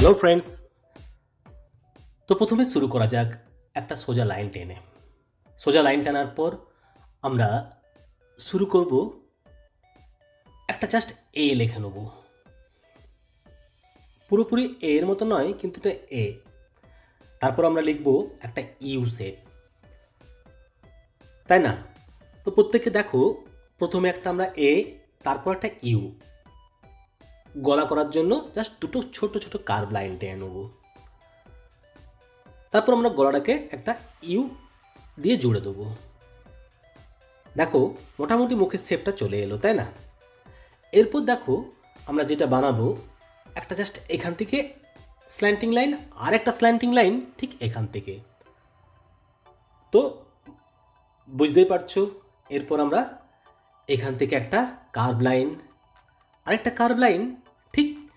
Hello friends. তো প্রথমে শুরু করা যাক একটা সোজা লাইন টেনে। সোজা লাইন টানার পর আমরা শুরু করব একটা জাস্ট এ লিখে নেব। পুরোপুরি এ এর মতো নয়, কিন্তু এটা এ। তারপর আমরা লিখব একটা ইউ শেপ, তাই না? তো প্রত্যেককে দেখো, প্রথমে একটা আমরা এ, তারপর একটা ইউ। গলা করার জন্য জাস্ট দুটো ছোট ছোট কার্ভ লাইন টেনে নেব। তারপর আমরা গলাটাকে একটা ইউ দিয়ে জুড়ে দেবো। দেখো, মোটামুটি মুখের শেপটা চলে এলো, তাই না? এরপর দেখো, আমরা যেটা বানাবো, একটা জাস্ট এখান থেকে স্ল্যান্টিং লাইন, আর একটা স্ল্যান্টিং লাইন ঠিক এখান থেকে। তো বুঝতেই পারছো, এরপর আমরা এখান থেকে একটা কার্ভ লাইন, আরেকটা কার্ভ লাইন